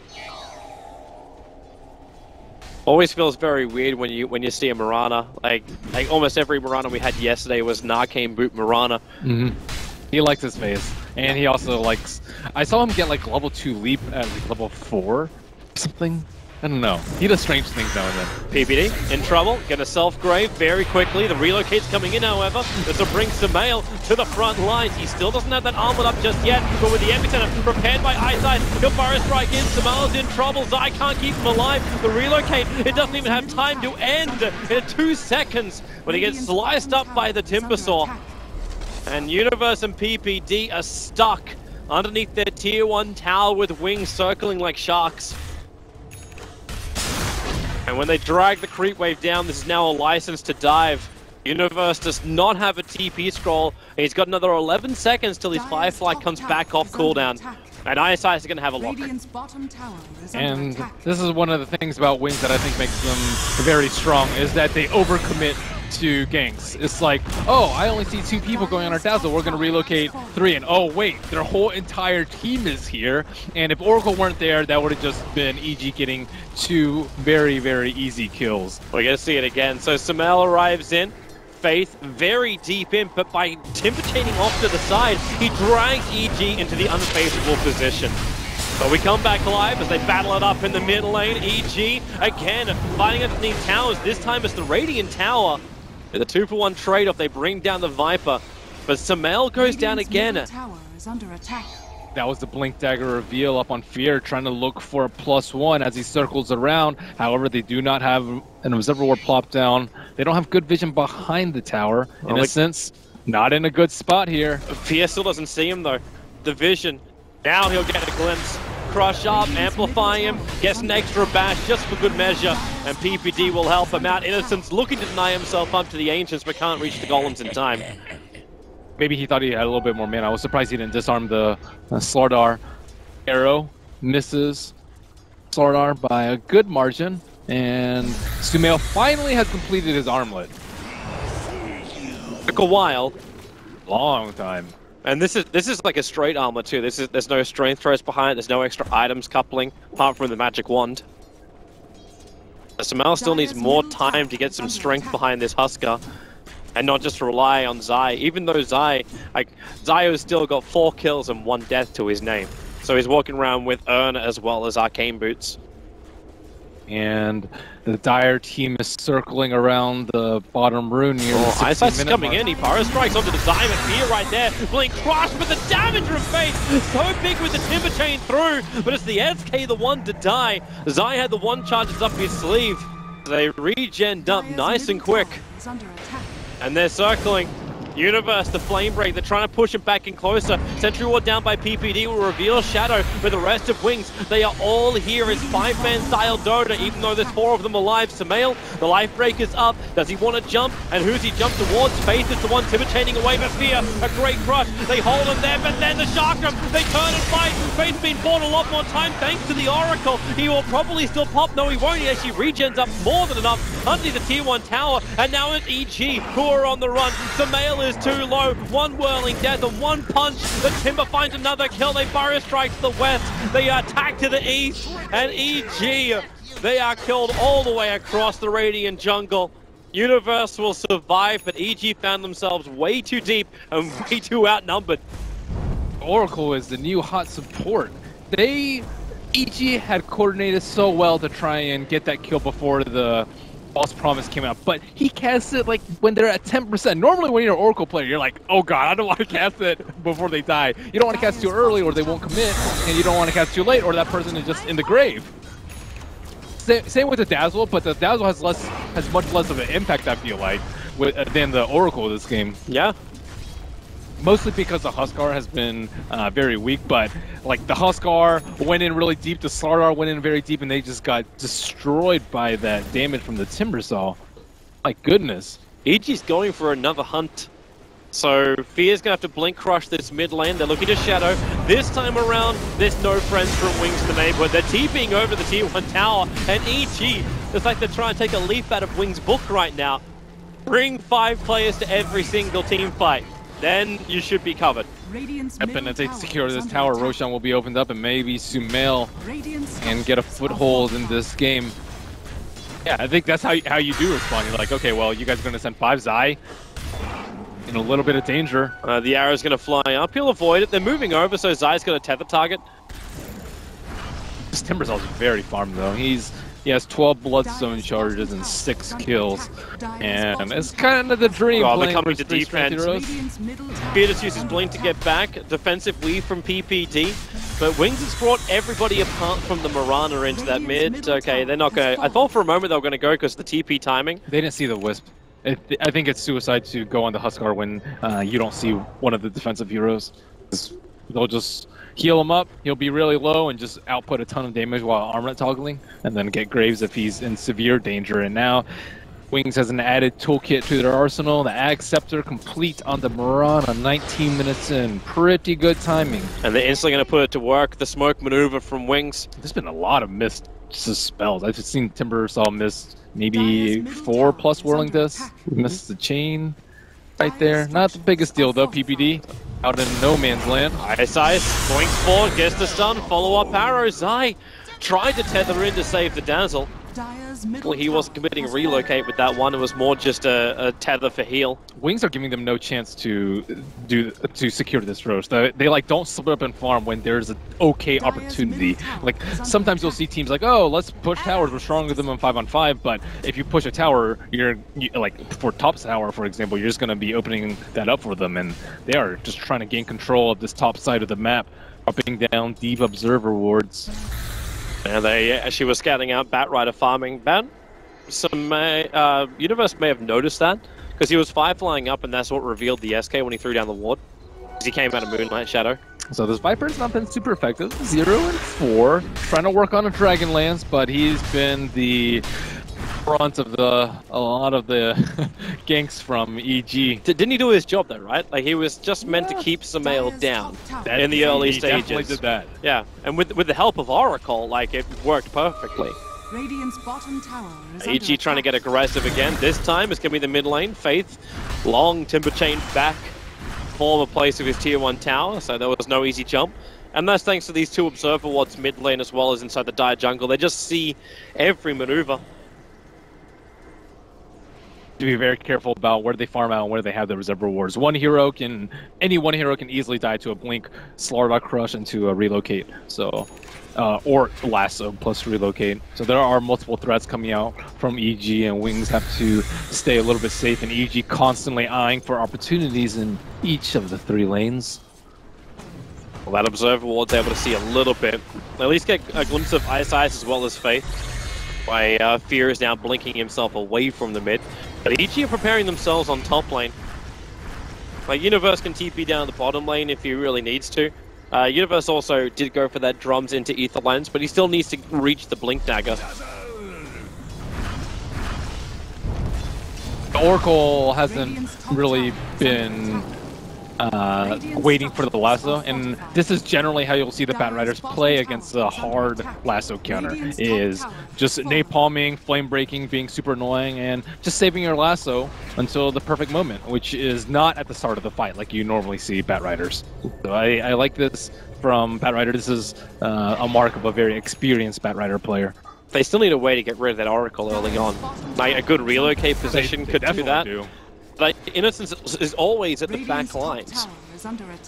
Speaker 2: Always feels very weird when you see a Mirana. Like almost every Mirana we had yesterday was Narcane Boot Mirana.
Speaker 3: He likes his face, and he also likes. I saw him get like level 2 leap at like level 4 or something. I don't know. He does strange things now and then.
Speaker 2: PPD in trouble, gonna self-grave very quickly. The relocate's coming in, however. This will bring Sumail to the front lines. He still doesn't have that armor up just yet, but with the epicenter prepared by Eyesight, he'll fire a strike in. Sumail's in trouble. Zai can't keep him alive. The relocate, it doesn't even have time to end in 2 seconds when he gets sliced up by the Timbersaw. And Universe and PPD are stuck underneath their tier 1 tower with Wings circling like sharks. And when they drag the creep wave down, this is now a license to dive. Universe does not have a TP scroll, and he's got another 11 seconds till his Firefly comes back off cooldown. And ISI is going to have a lock.
Speaker 3: And this is one of the things about Wings that I think makes them very strong, is that they overcommit to ganks. It's like, oh, I only see 2 people going on our Dazzle, we're going to relocate 3, and oh wait, their whole entire team is here, and if Oracle weren't there, that would have just been EG getting 2 very, very easy kills.
Speaker 2: We're going to see it again. So Sumail arrives in, Faith very deep in, but by timber chaining off to the side, he drags EG into the unfavorable position. But we come back live as they battle it up in the mid lane. EG again fighting underneath towers. This time it's the Radiant Tower. With a 2-for-1 trade-off, they bring down the Viper. But Sumail goes down again.
Speaker 3: That was the Blink Dagger reveal up on Fear, trying to look for a +1 as he circles around. However, they do not have an Observer Ward plop down. They don't have good vision behind the tower. In a sense, not in a good spot here.
Speaker 2: Fear still doesn't see him, though. The vision. Now he'll get a glimpse. Crush up, amplify him, gets an extra bash just for good measure, and PPD will help him out. Innocence looking to deny himself up to the Ancients, but can't reach the Golems in time.
Speaker 3: Maybe he thought he had a little bit more mana. I was surprised he didn't disarm the Slardar. Arrow misses Slardar by a good margin, and Sumail finally has completed his armlet.
Speaker 2: Took a while.
Speaker 3: Long time.
Speaker 2: And this is like a straight armor too. There's no strength throws behind it. There's no extra items coupling apart from the magic wand. Sumail still needs more time to get some strength behind this Huskar, and not just rely on Zai. Even though Zio's still got 4 kills and 1 death to his name, so he's walking around with Urn as well as Arcane Boots.
Speaker 3: And the Dire team is circling around the bottom rune near the 16-minute mark.
Speaker 2: Coming in, he Pyro Strikes onto the Diamond Fear right there. Blink Crush, but the damage from Faith so big with the Timber Chain through, but it's the SK the one to die. Zai had the 1 charges up his sleeve. They regen up nice and quick. And they're circling. Universe, the Flame Break, they're trying to push it back in closer. Sentry Ward down by PPD will reveal Shadow, but the rest of Wings, they are all here. It's 5-man style Dota, even though there's 4 of them alive. Sumail, the Life Break is up. Does he want to jump? And who's he jumped towards? Faith is the one timber chaining away, but Fear, a great crush. They hold him there, but then the Sharkram, they turn and fight. Faith's been bought a lot more time thanks to the Oracle. He will probably still pop. No, he won't. He actually regens up more than enough hunting the tier 1 tower, and now it's EG who are on the run. Sumail is too low, one whirling death and one punch. The Timber finds another kill. They fire strike to the west, they attack to the east, and EG, they are killed all the way across the Radiant jungle. Universe will survive, but EG found themselves way too deep and way too outnumbered.
Speaker 3: Oracle is the new hot support. EG had coordinated so well to try and get that kill before the False Promise came out, but he casts it like when they're at 10%. Normally when you're an Oracle player, you're like, oh god, I don't want to cast it before they die. You don't want to cast too early or they won't commit, and you don't want to cast too late or that person is just in the grave. Same with the Dazzle, but the Dazzle has much less of an impact, I feel like, than the Oracle of this game.
Speaker 2: Yeah.
Speaker 3: Mostly because the Huskar has been very weak, but like the Huskar went in really deep, the Slark went in very deep, and they just got destroyed by that damage from the Timbersaw. My goodness.
Speaker 2: EG's going for another hunt. So Fear's gonna have to blink crush this mid lane. They're looking to Shadow. This time around, there's no friends from Wings to the neighborhood. They're TPing over the tier 1 tower, and EG, it's like they're trying to take a leaf out of Wings' book right now. Bring 5 players to every single team fight. Then you should be covered.
Speaker 3: Yep, and if they secure this tower, Roshan will be opened up, and maybe Sumail can get a foothold in this game. Yeah, I think that's how you do respond. You're like, okay, well, you guys are going to send 5 Zai in a little bit of danger.
Speaker 2: The arrow's going to fly up. He'll avoid it. They're moving over, so Zai's going to tether target.
Speaker 3: This Timbersaw's very farmed, though. He has 12 Bloodstone charges and 6 kills. And it's kind of the dream.
Speaker 2: Oh, they're coming to defense. Fear just uses Blink to get back. Defensive weave from PPD. But Wings has brought everybody apart from the Mirana into that mid. Okay, they're not going to... I thought for a moment they were going to go because of the TP timing.
Speaker 3: They didn't see the Wisp. I think it's suicide to go on the Huskar when you don't see one of the defensive heroes. They'll just heal him up, he'll be really low and just output a ton of damage while armlet toggling, and then get Graves if he's in severe danger. And now Wings has an added toolkit to their arsenal. The Axe Scepter complete on the Mirana, 19 minutes in. Pretty good timing.
Speaker 2: And they're instantly going to put it to work. The smoke maneuver from Wings.
Speaker 3: There's been a lot of missed spells. I've seen Timbersaw miss maybe 4+ Whirling Discs. Missed the chain right there. Not the biggest deal though, PPD. Out in no man's land.
Speaker 2: Ice, points forward, gets the stun, follow-up arrow. Zai tried to tether in to save the Dazzle. Well, he wasn't committing a relocate with that one. It was more just a tether for heal.
Speaker 3: Wings are giving them no chance to secure this roast. They like don't split up and farm when there's an okay opportunity. Like sometimes you'll see teams like, oh, let's push towers. We're stronger than them 5-on-5. But if you push a tower, you like for top tower, for example, you're just going to be opening that up for them, and they are just trying to gain control of this top side of the map, dropping down deep observer wards.
Speaker 2: And they actually were scouting out Batrider farming. Universe may have noticed that, because he was flying up, and that's what revealed the SK when he threw down the ward. Because he came out of Moonlight Shadow. So
Speaker 3: this Viper's not been super effective. 0-4, trying to work on a Dragonlance, but he's been the front of a lot of the ganks from EG.
Speaker 2: Didn't he do his job though, right? Like he was just meant to keep Sumail down in the early stages.
Speaker 3: He definitely did that.
Speaker 2: Yeah, and with the help of Oracle, like it worked perfectly.
Speaker 1: Radiant's bottom tower is
Speaker 2: EG trying to get aggressive again. This time it's going to be the mid lane. Faith, long timber chain back, former place of his tier 1 tower, so there was no easy jump. And that's thanks to these 2 observer wards mid lane as well as inside the dire jungle. They just see every maneuver.
Speaker 3: To be very careful about where they farm out and where they have the reserve rewards. Any one hero can easily die to a blink, Slark crush, and to a relocate. So, or lasso plus relocate. So there are multiple threats coming out from EG, and Wings have to stay a little bit safe. And EG constantly eyeing for opportunities in each of the 3 lanes.
Speaker 2: Well, that observer ward's able to see a little bit. At least get a glimpse of Ice as well as Faith. Why Fear is now blinking himself away from the mid. But EG are preparing themselves on top lane. Like Universe can TP down the bottom lane if he really needs to. Universe also did go for that drums into Ether Lens, but he still needs to reach the Blink Dagger.
Speaker 3: The Oracle hasn't really been waiting for the lasso, and this is generally how you'll see the Batriders play against the hard lasso counter, is just napalming, flame breaking, being super annoying, and just saving your lasso until the perfect moment, which is not at the start of the fight like you normally see Batriders. So I like this from Batrider. This is a mark of a very experienced Batrider player.
Speaker 2: They still need a way to get rid of that Oracle early on. Like a good relocate position could do that. Like, Innocence is always at the back lines.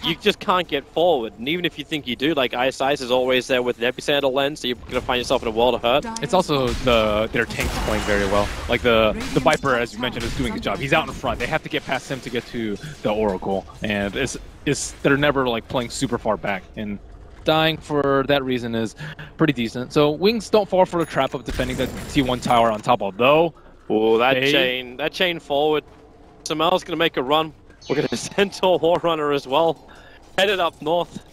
Speaker 2: You just can't get forward, and even if you think you do, like Ice is always there with an Epicenter lens, so you're going to find yourself in a world of hurt.
Speaker 3: It's also their tanks playing very well. Like the Viper, as you mentioned, is doing a job. He's out in front. They have to get past him to get to the Oracle, and they're never like playing super far back. And dying for that reason is pretty decent. So Wings don't fall for the trap of defending the T1 tower on top, although...
Speaker 2: Oh, that chain forward. Samel's going to make a run. We're going to Centaur Warrunner as well. Headed up north.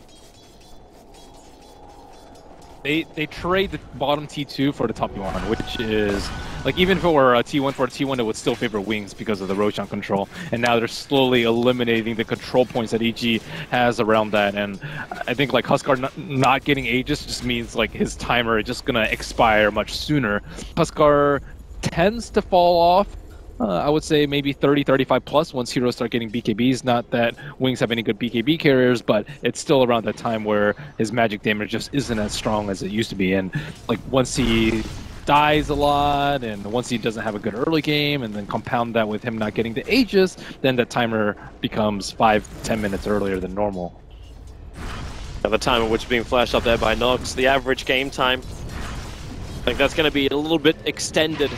Speaker 3: They trade the bottom T2 for the top T1, which is... Like, even if it were a T1 for a T1, it would still favor Wings because of the Roshan control. And now they're slowly eliminating the control points that EG has around that. And I think, like, Huskar not getting Aegis just means, like, his timer is just going to expire much sooner. Huskar tends to fall off. I would say maybe 30, 35 plus once heroes start getting BKBs. Not that Wings have any good BKB carriers, but it's still around that time where his magic damage just isn't as strong as it used to be. And like once he dies a lot, and once he doesn't have a good early game, and then compound that with him not getting the Aegis, then the timer becomes 5-10 minutes earlier than normal.
Speaker 2: The timer which is being flashed up there by Nox, the average game time, I think that's going to be a little bit extended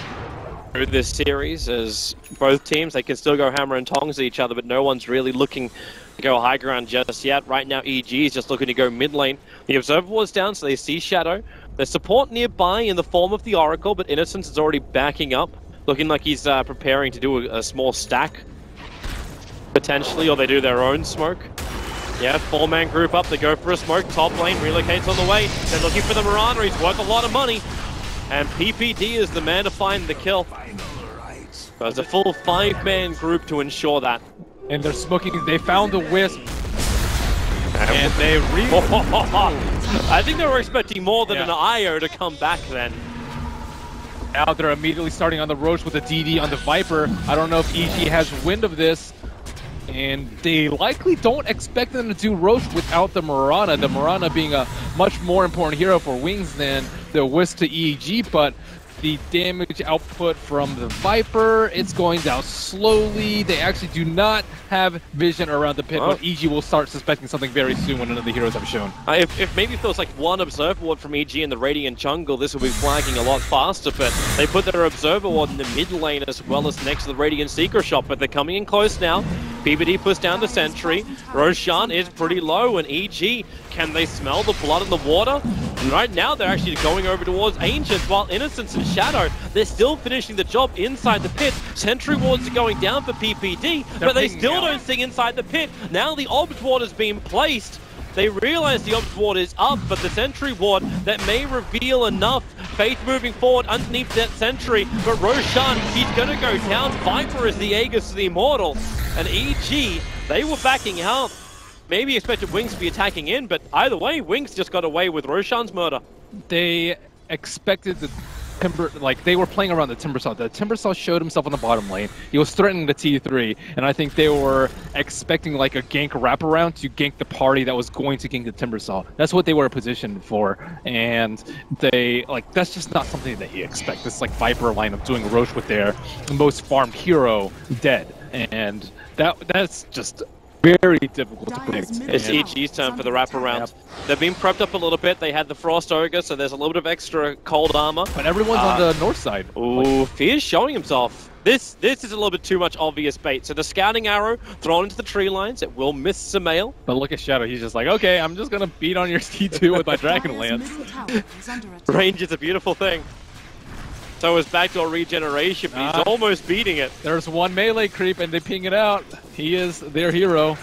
Speaker 2: through this series, as both teams, they can still go hammer and tongs at each other, but no one's really looking to go high ground just yet. Right now EG is just looking to go mid lane. The Observer Ward's down, so they see Shadow. There's support nearby in the form of the Oracle, but Innocence is already backing up, looking like he's preparing to do a small stack, potentially, or they do their own smoke. Yeah, 4-man group up, they go for a smoke, top lane, relocates on the way. They're looking for the Mirana, he's worth a lot of money. And PPD is the man to find the kill. There's a full 5-man group to ensure that.
Speaker 3: And they're smoking, they found the Wisp. And they
Speaker 2: I think they were expecting more than an IO to come back then.
Speaker 3: Now they're immediately starting on the Roche with a DD on the Viper. I don't know if EG has wind of this. And they likely don't expect them to do Roche without the Mirana. The Mirana being a much more important hero for Wings than the Wisp to EG, but the damage output from the Viper, it's going down slowly. They actually do not have vision around the pit, but EG will start suspecting something very soon when none of the heroes have shown.
Speaker 2: If maybe there was like one Observer Ward from EG in the Radiant jungle, this will be flagging a lot faster, but they put their Observer Ward in the mid lane as well as next to the Radiant Seeker shop, but they're coming in close now. PBD puts down the sentry. Roshan is pretty low, and EG, can they smell the blood in the water? And right now they're actually going over towards Ancient, while Innocence and Shadow, they're still finishing the job inside the pit. Sentry wards are going down for PPD, but they still don't see inside the pit. Now the Obs ward has been placed. They realize the Obs ward is up, but the Sentry ward, that may reveal enough. Faith moving forward underneath that Sentry, but Roshan, he's gonna go down. Viper is the Aegis of the Immortal. And EG, they were backing out. Maybe expected Wings to be attacking in, but either way, Wings just got away with Roshan's murder.
Speaker 3: They expected the Timber, like they were playing around the Timbersaw. The Timbersaw showed himself on the bottom lane. He was threatening the T3, and I think they were expecting like a gank wraparound to gank the party that was going to gank the Timbersaw. That's what they were positioned for, and they like that's just not something that you expect. This like Viper lineup doing Roche with their most farmed hero dead, and that's just very difficult to predict.
Speaker 2: It's EG's turn for the wraparound. Yep. They've been prepped up a little bit. They had the Frost Ogre, so there's a little bit of extra cold armor.
Speaker 3: But everyone's on the north side.
Speaker 2: Ooh, Fear's showing himself. This is a little bit too much obvious bait. So the scouting arrow thrown into the tree lines. It will miss Samael.
Speaker 3: But look at Shadow. He's just like, okay, I'm just going to beat on your T2 with my Dragon Lance.
Speaker 2: Range is a beautiful thing. So is backdoor regeneration, but he's almost beating it.
Speaker 3: There's one melee creep and they ping it out. He is their hero.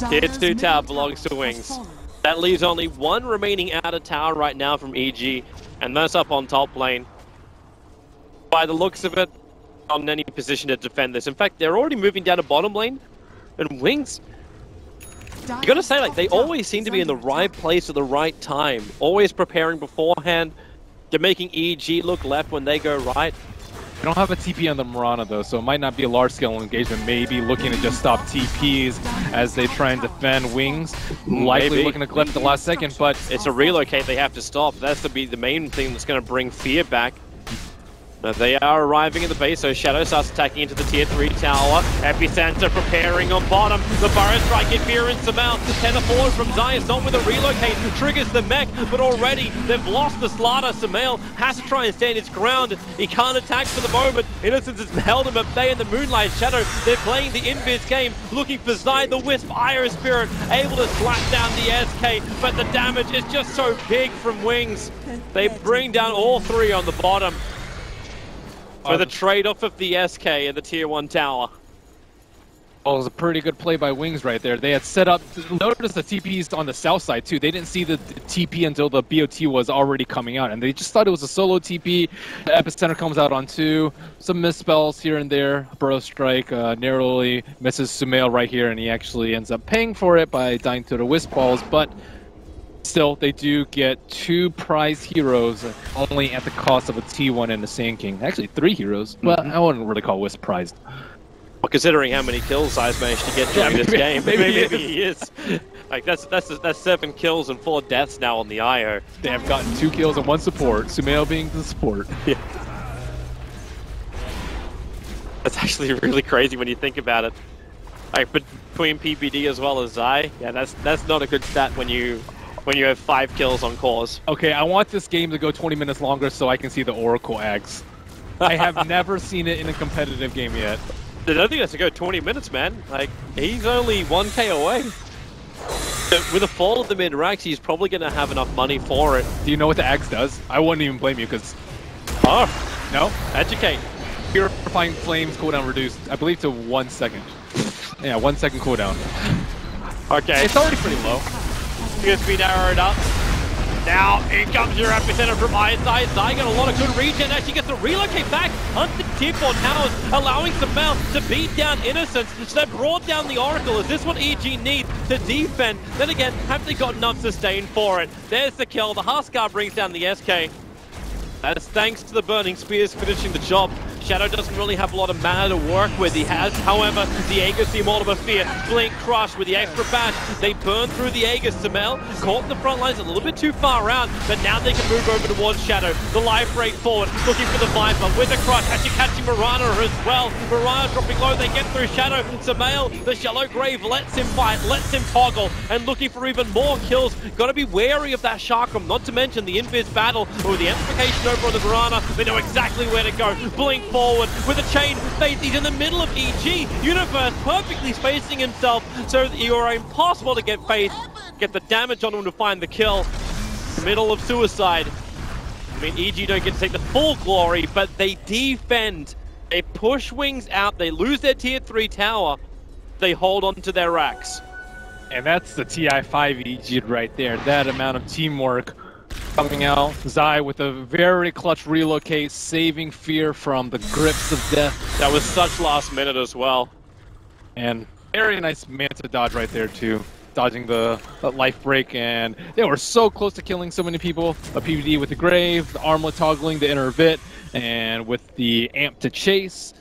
Speaker 2: Tier 2 tower belongs to Wings. That leaves only one remaining outer tower right now from EG, and that's up on top lane. By the looks of it, on any position to defend this. In fact, they're already moving down to bottom lane, and Wings, you gotta say, like, they always seem to be in the right place at the right time, always preparing beforehand. They're making EG look left when they go right.
Speaker 3: We don't have a TP on the Muerta though, so it might not be a large-scale engagement. Maybe looking to just stop TPs as they try and defend Wings. Likely looking to clip at the last second, but
Speaker 2: it's a relocate they have to stop. That's to be the main thing that's going to bring fear back. But they are arriving at the base, so Shadow starts attacking into the tier 3 tower. Epicenter preparing on bottom. The Burrow Strike interference Samel. Tender forward from Zayas, not with a relocate. Triggers the mech, but already they've lost the Slaughter. Samel has to try and stand his ground. He can't attack for the moment. Innocence has held him at bay in the Moonlight Shadow. They're playing the invis game, looking for Zay the Wisp, Iron Spirit, able to slap down the SK, but the damage is just so big from Wings. They bring down all three on the bottom. For the trade-off of the SK and the tier 1 tower.
Speaker 3: Oh, it was a pretty good play by Wings right there. They had set up, notice the TPs on the south side too. They didn't see the TP until the BOT was already coming out, and they just thought it was a solo TP. The Epicenter comes out on 2. Some misspells here and there. Burrow Strike narrowly misses Sumail right here, and he actually ends up paying for it by dying to the Wisp Balls, but still, they do get 2 prize heroes, only at the cost of a T1 and a Sand King. Actually, 3 heroes. Well, I wouldn't really call Wisp prized.
Speaker 2: Well, considering how many kills Zay's managed to get during this game, maybe he is. Like that's 7 kills and 4 deaths now on the IO.
Speaker 3: They have gotten 2 kills and 1 support. Sumail being the support.
Speaker 2: Yeah. That's actually really crazy when you think about it. Like between PPD as well as Zay, yeah, that's not a good stat when you have 5 kills on cores.
Speaker 3: Okay, I want this game to go 20 minutes longer so I can see the Oracle Ags. I have never seen it in a competitive game yet.
Speaker 2: I don't think that's to go 20 minutes, man. Like, he's only 1k away. With a fall of the mid-racks, he's probably going to have enough money for it.
Speaker 3: Do you know what the Ags does? I wouldn't even blame you, because...
Speaker 2: Oh,
Speaker 3: no?
Speaker 2: Educate.
Speaker 3: Purifying Flames cooldown reduced, I believe, to 1 second. Yeah, 1 second cooldown.
Speaker 2: Okay.
Speaker 3: It's already pretty low.
Speaker 2: It's been narrowed up. Now, in comes your Epicenter from ISI. Zay got a lot of good regen. Actually gets to relocate back onto the tier 4 towers, allowing Samel to beat down Innocence. So they brought down the Oracle. Is this what EG need to defend? Then again, have they got enough sustain for it? There's the kill. The Huskar brings down the SK. That's thanks to the Burning Spears finishing the job. Shadow doesn't really have a lot of mana to work with. He has, however, the Aegis, the Immortal Fear, Blink Crush with the extra bash. They burn through the Aegis. Samel caught in the front lines a little bit too far out, but now they can move over towards Shadow. The life break forward, looking for the Viper with a crush, actually catching Muerta as well. Muerta dropping low, they get through Shadow. Samel, the Shallow Grave, lets him fight, lets him toggle, and looking for even more kills. Got to be wary of that Chakram, not to mention the Invis battle, or with the amplification over on the Muerta. They know exactly where to go. Blink forward with a chain. He's in the middle of EG. Universe perfectly spacing himself so that you are impossible to get Faith. Get the damage on him to find the kill. Middle of suicide. I mean, EG don't get to take the full glory, but they defend. They push Wings out. They lose their tier 3 tower. They hold on to their racks.
Speaker 3: And that's the TI5 EG right there. That amount of teamwork. Coming out, Zay with a very clutch relocate, saving Fear from the grips of death.
Speaker 2: That was such last minute as well.
Speaker 3: And very nice Manta dodge right there too. Dodging the life break, and they were so close to killing so many people. A PvD with the Grave, the armlet toggling, the inner Vit, and with the amp to chase.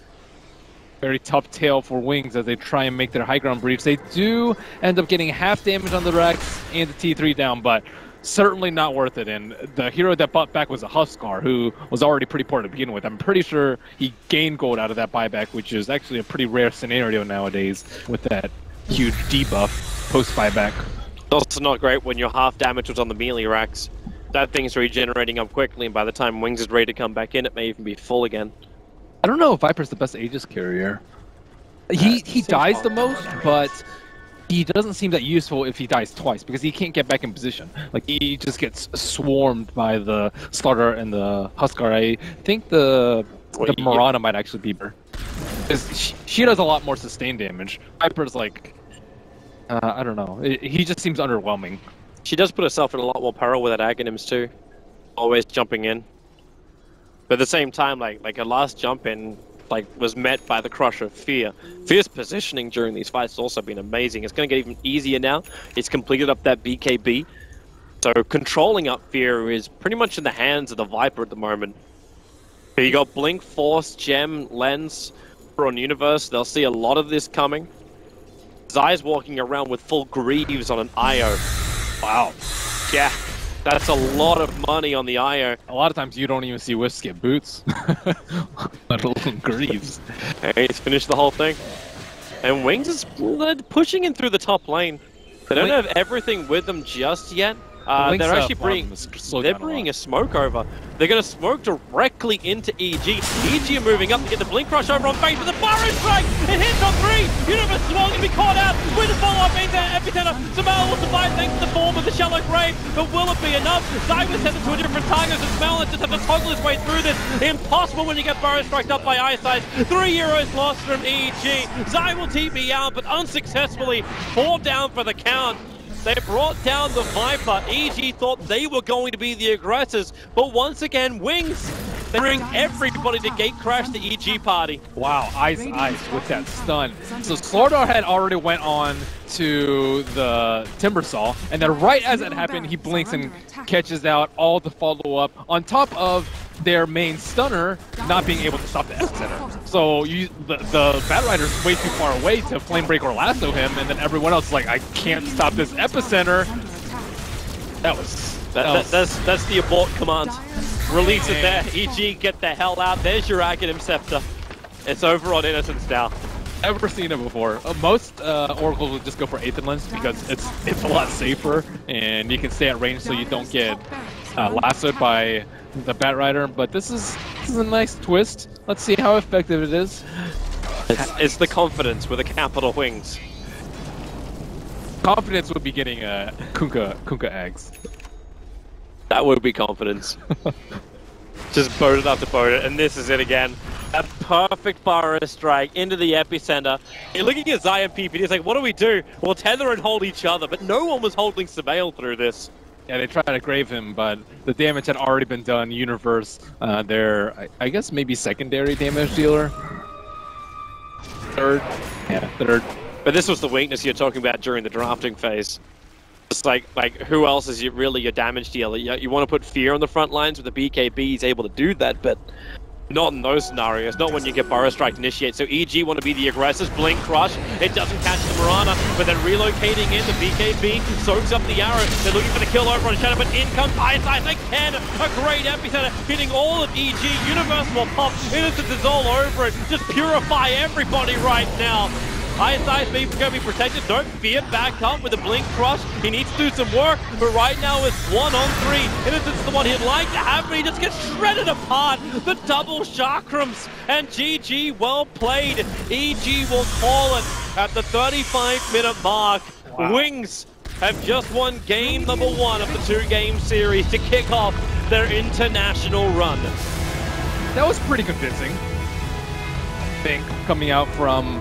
Speaker 3: Very tough tail for Wings as they try and make their high ground briefs. They do end up getting half damage on the Rex and the T3 down, but certainly not worth it. And the hero that bought back was a Huskar, who was already pretty poor to begin with. I'm pretty sure he gained gold out of that buyback, which is actually a pretty rare scenario nowadays with that huge debuff post-buyback.
Speaker 2: It's also not great when your half damage was on the melee racks. That thing's regenerating up quickly, and by the time Wings is ready to come back in, it may even be full again.
Speaker 3: I don't know if Viper's the best Aegis carrier. He dies the most, but he doesn't seem that useful if he dies twice, because he can't get back in position. Like, he just gets swarmed by the Slaughter and the Huskar. I think the Muerta might actually be better. Because she does a lot more sustained damage. Viper's like, I don't know. He just seems underwhelming.
Speaker 2: She does put herself in a lot more peril with that Aghanim's too. Always jumping in. But at the same time, like her last jump in, was met by the crush of Fear. Fear's positioning during these fights has also been amazing. It's going to get even easier now. It's completed up that BKB. So controlling up Fear is pretty much in the hands of the Viper at the moment. So you got Blink, Force, Gem, Lens on Universe. They'll see a lot of this coming. Zai's walking around with full Greaves on an IO. Wow. Yeah. That's a lot of money on the IO.
Speaker 3: A lot of times you don't even see Wisps get boots. Let alone Greaves.
Speaker 2: Hey, he's finished the whole thing. And Wings is pushing in through the top lane. They don't have everything with them just yet. They're actually bringing a smoke over. They're going to smoke directly into EG. EG are moving up to get the Blink Crush over on base with the Burrow Strike. It hits on 3. Universe is going to be caught out with the follow-up into Epicenter. Samel will survive thanks to the form of the Shallow Grave, but will it be enough? Zai was headed to a different target, and Samel just have to toggle his way through this. Impossible when you get Burrow Striked up by Eyesight. 3 euros lost from EG. Zai will TP out, but unsuccessfully. 4 down for the count. They brought down the Viper. EG thought they were going to be the aggressors, but once again, Wings, they bring everybody to gate crash the EG party.
Speaker 3: Wow, Ice with that stun. So Slardar had already went on to the Timbersaw, and then right as that happened, he blinks and catches out all the follow-up on top of their main stunner not being able to stop the Epicenter. So the Batrider's way too far away to Flame Break or lasso him, and then everyone else is like, I can't stop this Epicenter. That's the abort command.
Speaker 2: Release it there. EG, get the hell out. There's your Aghanim Scepter. It's over on Innocence now.
Speaker 3: Never seen it before. Most oracles would just go for Aether Lens because it's a lot safer and you can stay at range so you don't get lassoed by the Batrider. But this is a nice twist. Let's see how effective it is.
Speaker 2: It's the confidence with a capital Wings.
Speaker 3: Confidence would be getting Kunkka eggs.
Speaker 2: That would be confidence. Just boat it after boat it, and this is it again. A perfect Burrow Strike into the Epicenter. You're looking at Zai and PPD, it's like, what do we do? We'll tether and hold each other, but no one was holding Surveil through this.
Speaker 3: Yeah, they tried to grave him, but the damage had already been done. Universe, their, I guess maybe secondary damage dealer? Third? Yeah, third.
Speaker 2: But this was the weakness you're talking about during the drafting phase. It's like who else is really your damage dealer? You want to put Fear on the front lines with the BKB, he's able to do that, but not in those scenarios, not when you get Burrow Strike initiate. So EG want to be the aggressors, Blink Crush, it doesn't catch the Mirana, but then relocating in, the BKB soaks up the arrow, they're looking for the kill over on Shadow, but in comes Eyesight, they can, a great Epicenter, hitting all of EG, Universe will pop, Innocence is all over it, just purify everybody right now. Eyesight may going to be protected. Don't Fear back up with a Blink Crush. He needs to do some work, but right now it's 1-on-3. Innocence is the one he'd like to have, but he just gets shredded apart. The double Chakrams, and GG, well played. EG will call it at the 35-minute mark. Wow. Wings have just won game number 1 of the 2-game series to kick off their international run.
Speaker 3: That was pretty convincing, I think, coming out from